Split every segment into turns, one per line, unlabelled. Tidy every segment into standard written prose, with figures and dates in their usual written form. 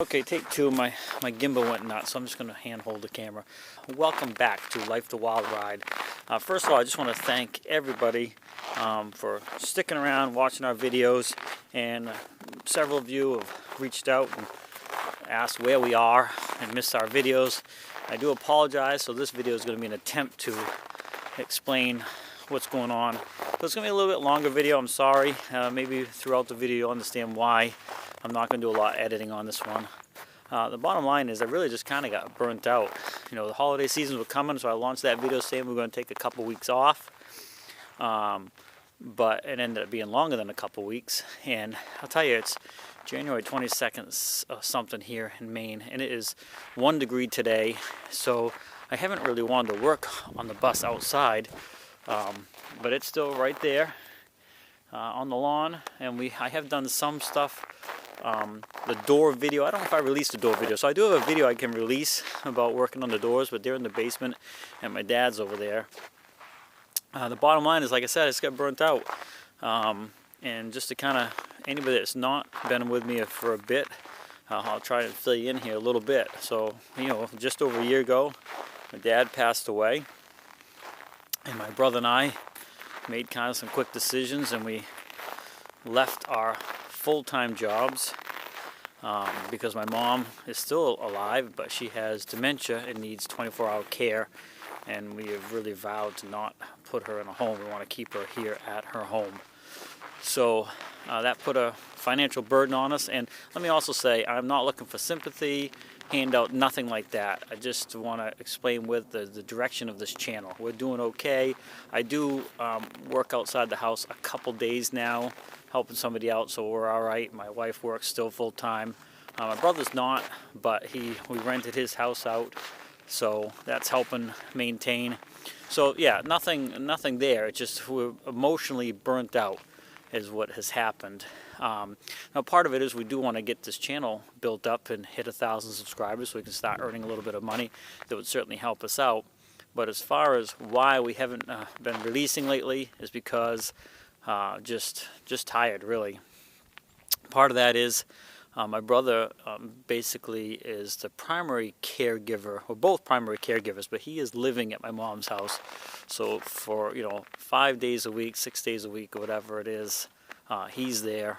Okay, take two. My gimbal went nuts, so I'm just going to hand hold the camera. Welcome back to Life the Wild Ride. First of all, I just want to thank everybody for sticking around, watching our videos, and several of you have reached out and asked where we are and missed our videos. I do apologize, so this video is going to be an attempt to explain what's going on. So it's going to be a little bit longer video, I'm sorry. Maybe throughout the video you'll understand why. I'm not going to do a lot of editing on this one. The bottom line is I really just kind of got burnt out. You know, the holiday seasons were coming, so I launched that video saying we were going to take a couple weeks off. But it ended up being longer than a couple weeks. And I'll tell you, it's January 22nd something here in Maine, and it is 1 degree today. So I haven't really wanted to work on the bus outside, but it's still right there on the lawn. And I have done some stuff. The door video, I don't know if I released the door video, so I do have a video I can release about working on the doors, but they're in the basement and my dad's over there. The bottom line is, like I said, I just got burnt out, and just to kind of, anybody that's not been with me for a bit, I'll try to fill you in here a little bit. So, you know, just over a year ago, my dad passed away, and my brother and I made kind of some quick decisions, and we left our full-time jobs because my mom is still alive, but she has dementia and needs 24-hour care, and we have really vowed to not put her in a home. We want to keep her here at her home. So that put a financial burden on us. And let me also say, I'm not looking for sympathy, handout, nothing like that. I just want to explain with the direction of this channel. We're doing okay. I do work outside the house a couple days now, helping somebody out, so we're all right. My wife works still full-time. My brother's not, but we rented his house out, so that's helping maintain. So yeah, nothing there. It's just we're emotionally burnt out is what has happened. Now part of it is we do want to get this channel built up and hit 1,000 subscribers so we can start earning a little bit of money. That would certainly help us out. But as far as why we haven't been releasing lately is because just tired, really. Part of that is my brother basically is the primary caregiver. We're both primary caregivers, but he is living at my mom's house. So for 5 days a week, 6 days a week, or whatever it is, he's there,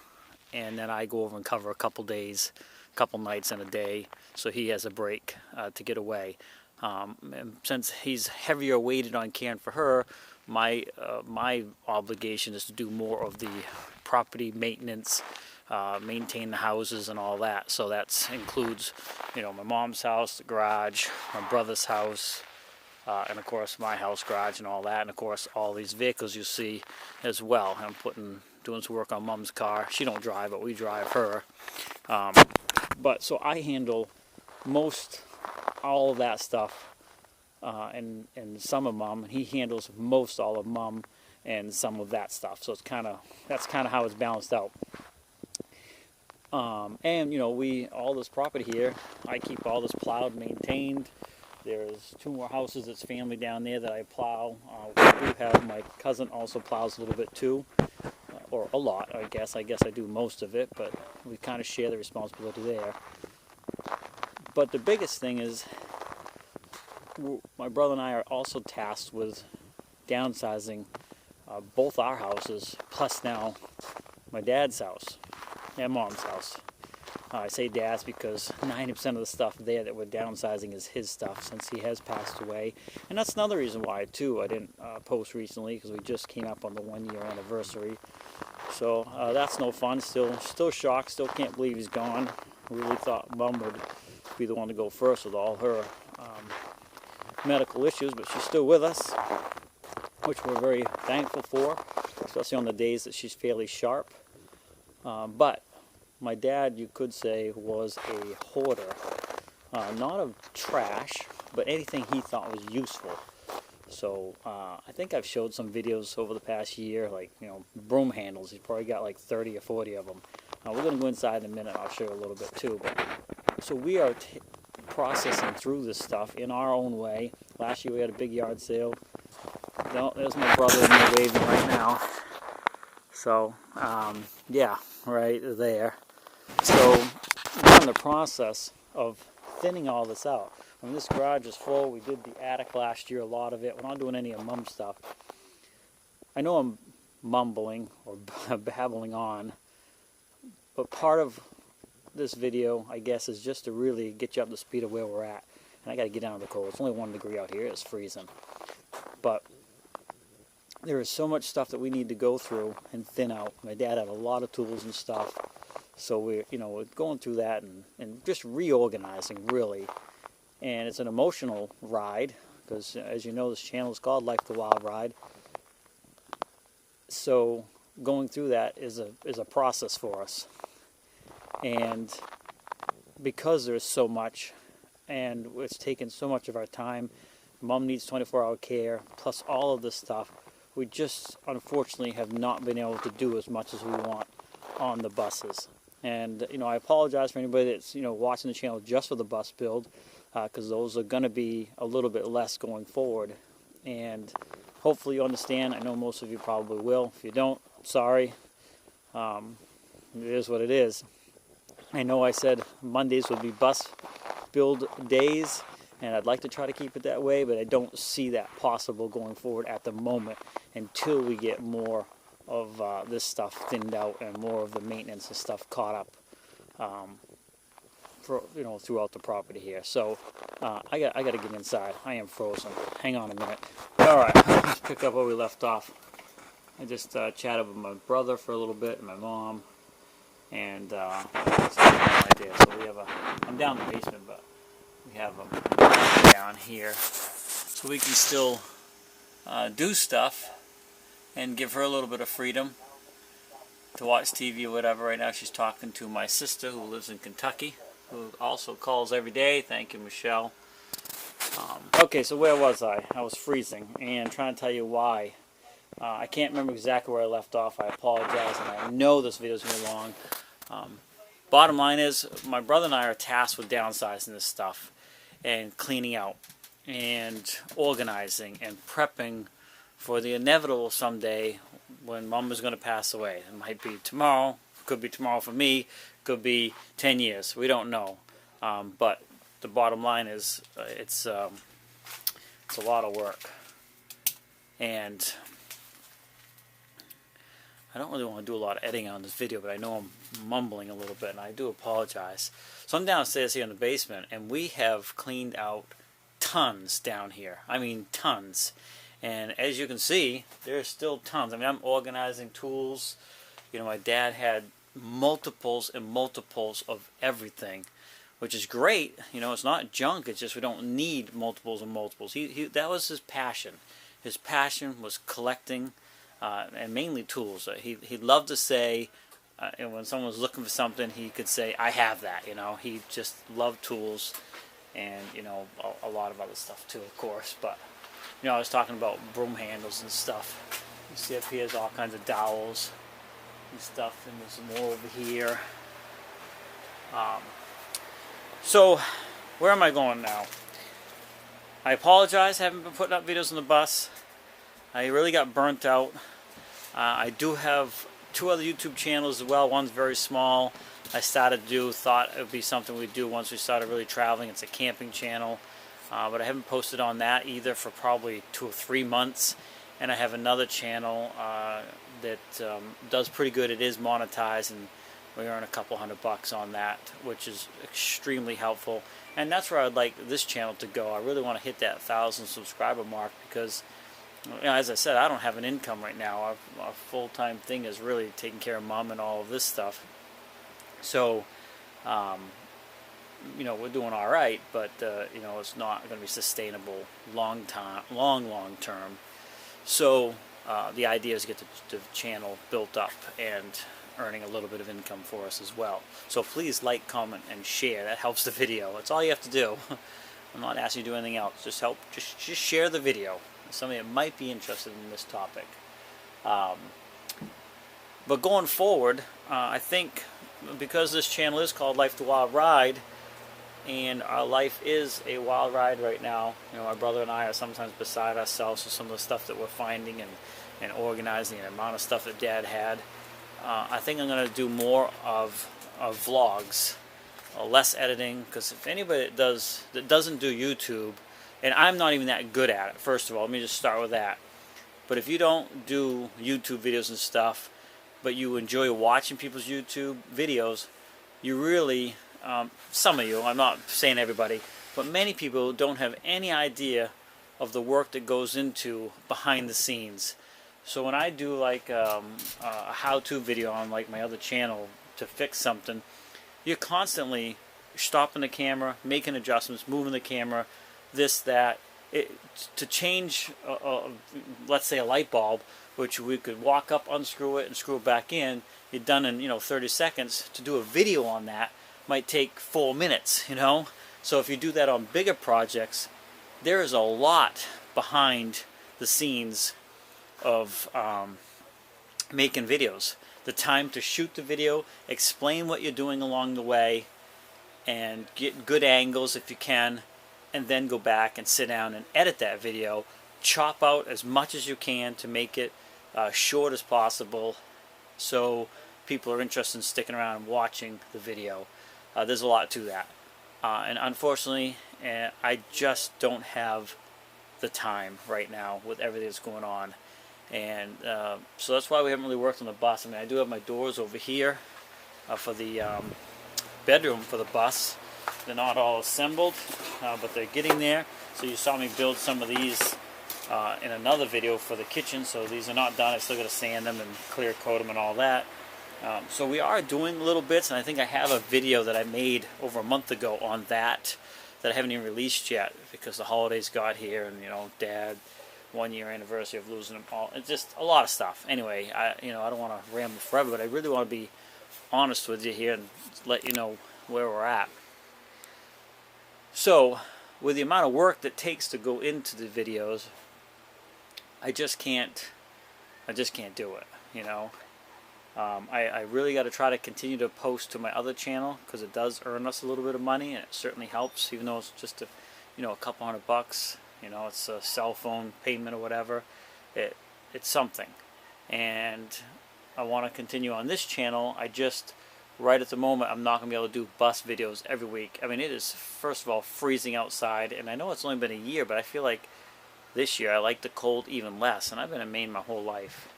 and then I go over and cover a couple days, a couple nights and a day, so he has a break to get away. And since he's heavier weighted on caring for her, my obligation is to do more of the property maintenance, maintain the houses and all that. So that includes, my mom's house, the garage, my brother's house, and of course my house, garage, and all that, and of course all these vehicles you see as well. I'm doing some work on Mom's car. She don't drive, but we drive her. But so I handle all of that stuff, and some of Mom. He handles most all of Mom and some of that stuff. So that's kind of how it's balanced out. And all this property here, I keep all this plowed, maintained. There's 2 more houses that's family down there that I plow. We do have, my cousin also plows a little bit too, or a lot, I guess. I do most of it, but we kind of share the responsibility there. But the biggest thing is, my brother and I are also tasked with downsizing both our houses, plus now my dad's house and Mom's house. I say dad's because 90% of the stuff there that we're downsizing is his stuff, since he has passed away. And that's another reason why, too, I didn't post recently, because we just came up on the 1-year anniversary. So that's no fun. Still shocked. Still can't believe he's gone. Really thought Mom would be the one to go first with all her medical issues, but she's still with us, which we're very thankful for, especially on the days that she's fairly sharp. But my dad, you could say, was a hoarder. Not of trash, but anything he thought was useful. So I think I've showed some videos over the past year, like, broom handles. He's probably got like 30 or 40 of them. We're going to go inside in a minute. I'll show you a little bit too. So we are processing through this stuff in our own way. Last year we had a big yard sale. There's my brother in there waving right now. So, yeah, right there. So one of the process of thinning all this out. I mean, this garage is full. We did the attic last year, a lot of it. We're not doing any of Mom's stuff. I know I'm mumbling or babbling on, but part of this video, I guess, is just to really get you up to speed of where we're at. And I got to get down to the cold. It's only 1 degree out here. It's freezing. But there is so much stuff that we need to go through and thin out. My dad had a lot of tools and stuff. So we're going through that and just reorganizing, really. And it's an emotional ride, because as you know, this channel is called Life the Wild Ride. So going through that is a process for us. And because there's so much, and it's taken so much of our time, Mom needs 24-hour care, plus all of this stuff, we just unfortunately have not been able to do as much as we want on the buses. And I apologize for anybody that's watching the channel just for the bus build, because those are going to be a little bit less going forward. And hopefully you understand. I know most of you probably will. If you don't, sorry. It is what it is. I know I said Mondays would be bus build days, and I'd like to try to keep it that way, but I don't see that possible going forward at the moment until we get more of this stuff thinned out and more of the maintenance and stuff caught up throughout the property here. So I got to get inside. I am frozen. Hang on a minute. All right, let's pick up where we left off. I just chatted with my brother for a little bit and my mom, and right there. So we have I'm down in the basement, but we have them down here, so we can still do stuff and give her a little bit of freedom to watch TV or whatever. Right now she's talking to my sister who lives in Kentucky, who also calls every day. Thank you, Michelle. Okay, so where was I? I was freezing and trying to tell you why. I can't remember exactly where I left off. I apologize, and I know this video is going to be long. Bottom line is, my brother and I are tasked with downsizing this stuff and cleaning out and organizing and prepping for the inevitable someday when Mom is going to pass away. It might be tomorrow, could be tomorrow for me, could be 10 years, we don't know. But the bottom line is, it's a lot of work. And I don't really want to do a lot of editing on this video, but I know I'm mumbling a little bit, and I do apologize. So I'm downstairs here in the basement, and we have cleaned out tons down here. I mean, tons. And as you can see, there's still tons. I mean, I'm organizing tools. My dad had multiples and multiples of everything, which is great. It's not junk. It's just we don't need multiples and multiples. That was his passion. His passion was collecting, and mainly tools. He loved to say, when someone was looking for something, he could say, "I have that." He just loved tools, and a lot of other stuff too, of course. But I was talking about broom handles and stuff. You see up here, there's all kinds of dowels and stuff, and there's some more over here. So, where am I going now? I apologize, I haven't been putting up videos on the bus. I really got burnt out. I do have 2 other YouTube channels as well. One's very small. I thought it would be something we'd do once we started really traveling. It's a camping channel. But I haven't posted on that either for probably 2 or 3 months. And I have another channel that does pretty good. It is monetized, and we earn a couple $100 on that, which is extremely helpful. And that's where I'd like this channel to go. I really want to hit that 1,000 subscriber mark, because as I said, I don't have an income right now. Our full-time thing is really taking care of Mom and all of this stuff. So we're doing all right, but it's not going to be sustainable long term. So the idea is to get the channel built up and earning a little bit of income for us as well. So please like, comment, and share. That helps the video. That's all you have to do. I'm not asking you to do anything else. Just share the video. Somebody that might be interested in this topic. But going forward, I think because this channel is called Life the Wild Ride, and our life is a wild ride right now. My brother and I are sometimes beside ourselves with some of the stuff that we're finding and organizing, and the amount of stuff that Dad had. I think I'm going to do more of vlogs less editing, because if anybody that doesn't do YouTube, and I'm not even that good at it, first of all, let me just start with that. But if you don't do YouTube videos and stuff, but you enjoy watching people's YouTube videos, you really, some of you, I'm not saying everybody, but many people don't have any idea of the work that goes into behind the scenes. So when I do like a how-to video on like my other channel to fix something, you're constantly stopping the camera, making adjustments, moving the camera, this, that. To change, let's say a light bulb, which we could walk up, unscrew it, and screw it back in, you're done in 30 seconds. To do a video on that might take 4 minutes, So if you do that on bigger projects, there is a lot behind the scenes of making videos. The time to shoot the video, explain what you're doing along the way, and get good angles if you can, and then go back and sit down and edit that video, chop out as much as you can to make it short as possible, so people are interested in sticking around and watching the video. There's a lot to that, and unfortunately I just don't have the time right now with everything that's going on, and so that's why we haven't really worked on the bus. I mean, I do have my doors over here for the bedroom for the bus. They're not all assembled, but they're getting there. So you saw me build some of these in another video for the kitchen, so these are not done. I still got to sand them and clear coat them and all that. So we are doing little bits, and I think I have a video that I made over a month ago on that I haven't even released yet because the holidays got here, and Dad, 1 year anniversary of losing them all. It's just a lot of stuff. Anyway, I don't want to ramble forever, but I really want to be honest with you here and let you know where we're at. So, with the amount of work that takes to go into the videos, I just can't do it, I really got to try to continue to post to my other channel, because it does earn us a little bit of money, and it certainly helps, even though it's just a couple $100, it's a cell phone payment or whatever. It's something, and I want to continue on this channel. Right at the moment, I'm not going to be able to do bus videos every week. I mean, it is, first of all, freezing outside, and I know it's only been a year, but I feel like this year I like the cold even less, and I've been in Maine my whole life.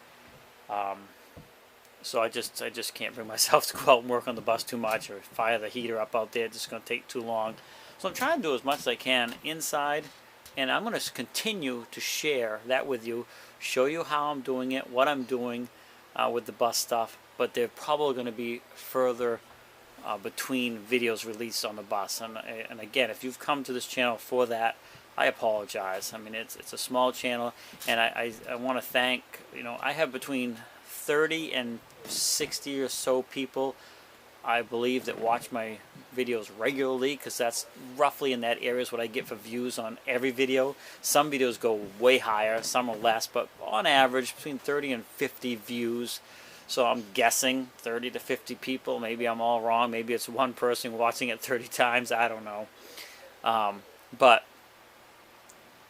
So I just can't bring myself to go out and work on the bus too much, or fire the heater up out there. It's just going to take too long. So I'm trying to do as much as I can inside, and I'm going to continue to share that with you, show you how I'm doing it, what I'm doing with the bus stuff. But they're probably going to be further between videos released on the bus. And again, if you've come to this channel for that, I apologize. I mean, it's a small channel, and I want to thank, I have between 30 and 60 or so people, I believe, that watch my videos regularly, because that's roughly in that area is what I get for views on every video. Some videos go way higher, some are less, but on average between 30 and 50 views. So I'm guessing 30 to 50 people. Maybe I'm all wrong. Maybe it's one person watching it 30 times. I don't know. But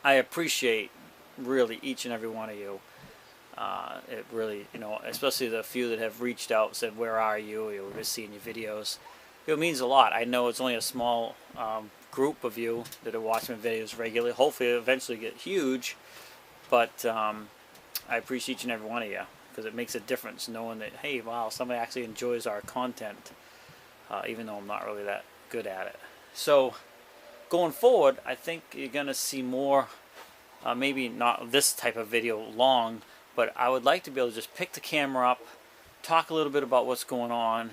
I appreciate really each and every one of you. It really, especially the few that have reached out, said, "Where are you? We're just seeing your videos." It means a lot. I know it's only a small group of you that are watching my videos regularly. Hopefully it'll eventually get huge. But I appreciate each and every one of you, because it makes a difference knowing that, hey, wow, somebody actually enjoys our content, even though I'm not really that good at it. So going forward, I think you're going to see more, maybe not this type of video long, but I would like to be able to just pick the camera up, talk a little bit about what's going on,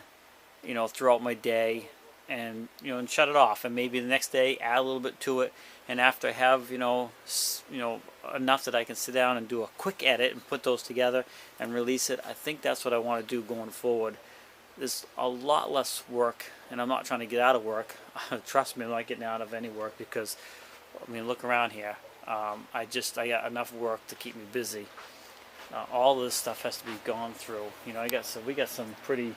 throughout my day, and and shut it off, and maybe the next day add a little bit to it, and after I have enough that I can sit down and do a quick edit and put those together and release it. I think that's what I want to do going forward. There's a lot less work, and I'm not trying to get out of work. Trust me, I'm not getting out of any work, because I mean, look around here. I got enough work to keep me busy. All this stuff has to be gone through. We got some pretty,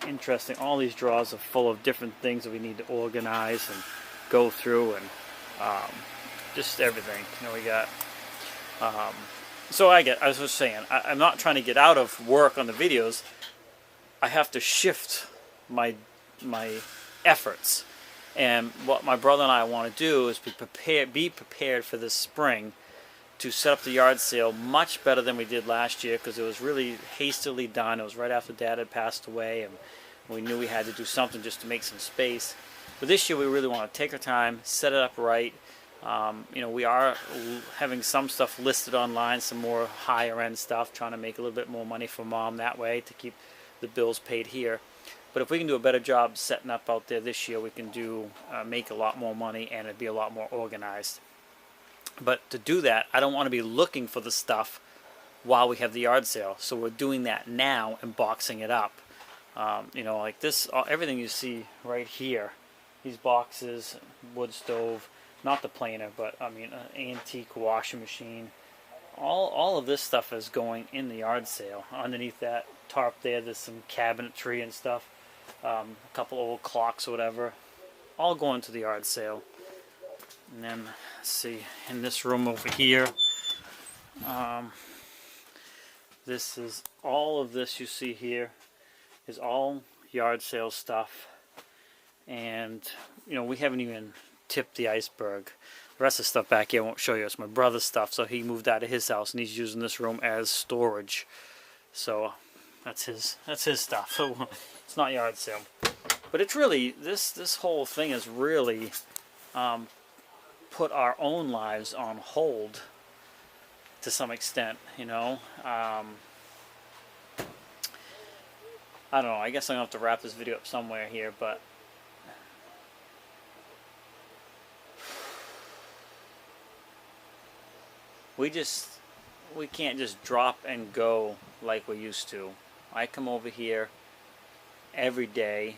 interesting. All these drawers are full of different things that we need to organize and go through, and just everything. We got. So I was just saying, I'm not trying to get out of work on the videos. I have to shift my efforts. And what my brother and I want to do is be prepared for this spring to set up the yard sale much better than we did last year, because it was really hastily done. It was right after Dad had passed away, and we knew we had to do something just to make some space. But this year we really want to take our time, set it up right. We are having some stuff listed online, some more higher end stuff, trying to make a little bit more money for Mom that way to keep the bills paid here. But if we can do a better job setting up out there this year, we can make a lot more money, and it'd be a lot more organized. But to do that, I don't want to be looking for the stuff while we have the yard sale. So we're doing that now and boxing it up. Like this, everything you see right here, these boxes, wood stove, not the planer, but I mean an antique washing machine. All of this stuff is going in the yard sale. Underneath that tarp there's some cabinetry and stuff, a couple old clocks or whatever, all going to the yard sale. And then, let's see, in this room over here, this is all of this you see here is all yard sale stuff. And, we haven't even tipped the iceberg. The rest of the stuff back here I won't show you. It's my brother's stuff, so he moved out of his house and he's using this room as storage. So that's his stuff. So it's not yard sale. But it's really, this whole thing is really put our own lives on hold to some extent, I don't know, I guess I'm going to have to wrap this video up somewhere here, but we can't just drop and go like we used to. I come over here every day,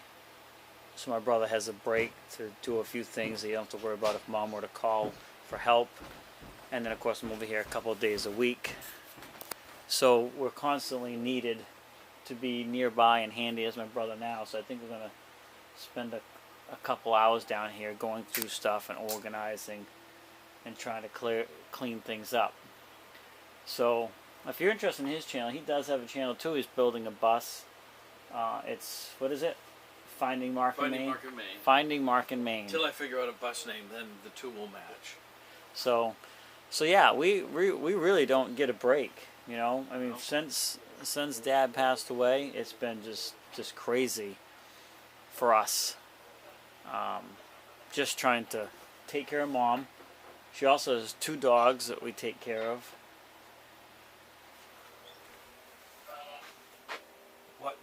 so my brother has a break to do a few things that you don't have to worry about if Mom were to call for help. And then of course I'm over here a couple of days a week. So we're constantly needed to be nearby and handy as my brother now. So I think we're going to spend a couple hours down here going through stuff and organizing and trying to clean things up. So if you're interested in his channel, he does have a channel too. He's building a bus. It's, what is it? Finding Mark in Maine. Finding Mark in Maine.
Until I figure out a bus name, then the two will match.
So yeah, we really don't get a break. I mean, since Dad passed away, it's been just crazy for us. Just trying to take care of Mom. She also has 2 dogs that we take care of.
What?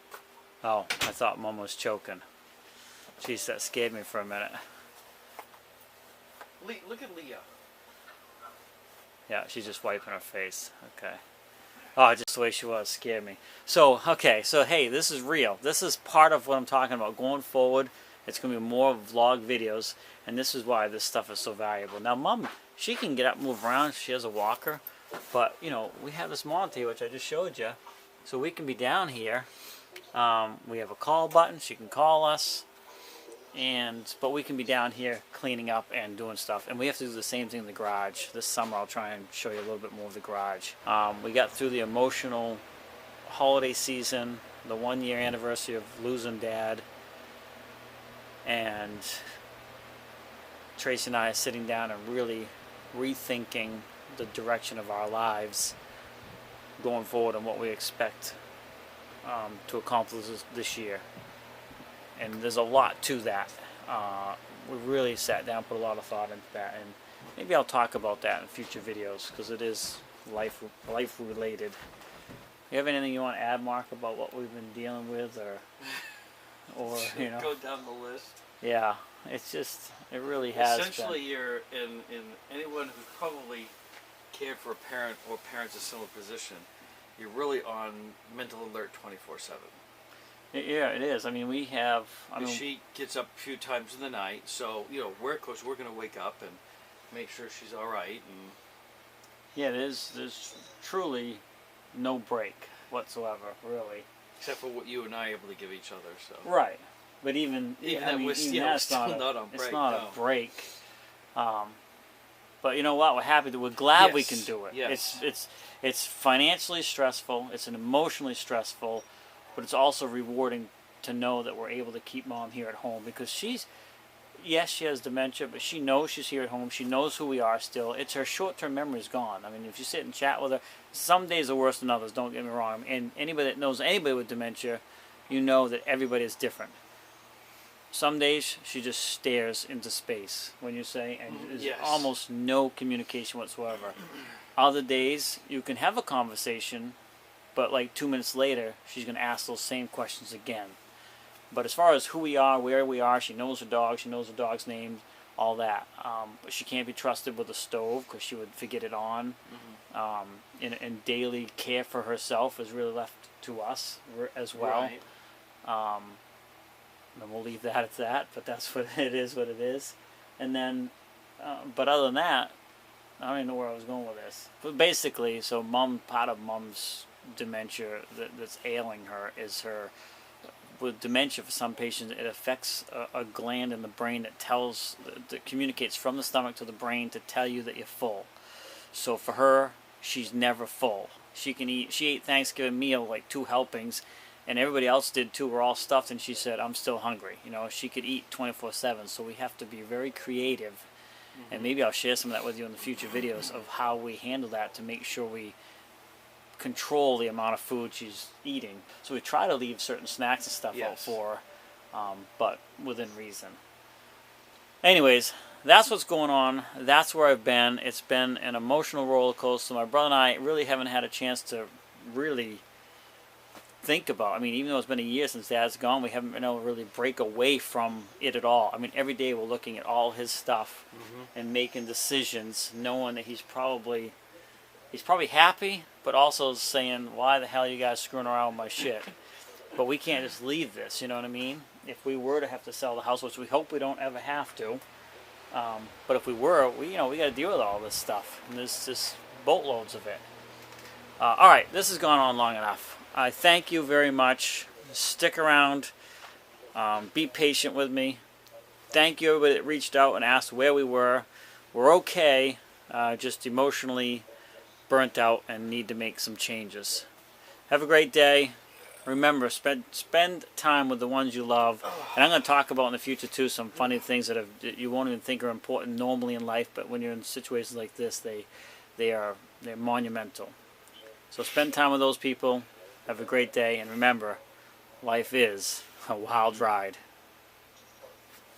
Oh, I thought Mom was choking. Jeez, that scared me for a minute.
Look at Leah.
Yeah, she's just wiping her face. Okay. Oh, just the way she was scared me. So, okay, so hey, this is real. This is part of what I'm talking about. Going forward, it's going to be more vlog videos, and this is why this stuff is so valuable. Now, Mom, she can get up and move around. She has a walker. But, we have this monitor here, which I just showed you. So we can be down here. We have a call button. She can call us. But we can be down here cleaning up and doing stuff. And we have to do the same thing in the garage. This summer I'll try and show you a little bit more of the garage. We got through the emotional holiday season, the 1-year anniversary of losing Dad. And Tracy and I are sitting down and really rethinking the direction of our lives going forward and what we expect to accomplish this year. And there's a lot to that. We really sat down, put a lot of thought into that, and maybe I'll talk about that in future videos because it is life related. You have anything you want to add, Mark, about what we've been dealing with, or
Go down the list.
Yeah, it's just, it really has.
Essentially, you're in anyone who's probably cared for a parent or parents in a similar position. You're really on mental alert 24/7.
Yeah, it is. I mean, we have.
She gets up a few times in the night, so we're going to wake up and make sure she's all right. And
yeah, there's truly no break whatsoever, really.
Except for what you and I are able to give each other. So
right, but even that's
still not on break.
It's not a break. But you know what? We're happy that we're glad we can do it.
Yes.
It's financially stressful. It's emotionally stressful. But it's also rewarding to know that we're able to keep Mom here at home, because yes, she has dementia, but she knows she's here at home. She knows who we are still. It's her short-term memory is gone. I mean, if you sit and chat with her, some days are worse than others, don't get me wrong. And anybody that knows anybody with dementia, you know that everybody is different. Some days she just stares into space when you say, and there's
Yes.
almost no communication whatsoever. Other days you can have a conversation, but like 2 minutes later she's going to ask those same questions again. But as far as who we are, where we are, she knows her dog, she knows the dog's name, all that. But she can't be trusted with a stove because she would forget it on. And daily care for herself is really left to us as well.
Right.
And we'll leave that at that, but that's what it is, what it is. And then, but other than that, I don't even know where I was going with this. But basically, so part of Mom's dementia that's ailing her is with dementia, for some patients, it affects a gland in the brain that communicates from the stomach to the brain to tell you that you're full. So for her, she's never full. She ate Thanksgiving meal, like 2 helpings, and everybody else did too. We're all stuffed, and she said, I'm still hungry. She could eat 24/7, so we have to be very creative. And maybe I'll share some of that with you in the future videos of how we handle that to make sure we control the amount of food she's eating. So we try to leave certain snacks and stuff out for her, but within reason. Anyways, that's what's going on. That's where I've been. It's been an emotional roller coaster. My brother and I really haven't had a chance to really think about. I mean, even though it's been a year since Dad's gone, we haven't been able to really break away from it at all. I mean, every day we're looking at all his stuff and making decisions, knowing that he's probably happy, but also saying, why the hell are you guys screwing around with my shit? But we can't just leave this, you know what I mean? If we were to have to sell the house, which we hope we don't ever have to, but if we were, we got to deal with all this stuff, and there's just boatloads of it. All right, this has gone on long enough. I thank you very much. Stick around. Be patient with me. Thank you everybody that reached out and asked where we were. We're okay, just emotionally burnt out and need to make some changes. Have a great day. Remember, spend time with the ones you love. And I'm going to talk about in the future too some funny things that you won't even think are important normally in life, but when you're in situations like this, they're monumental. So spend time with those people. Have a great day, and remember, life is a wild ride.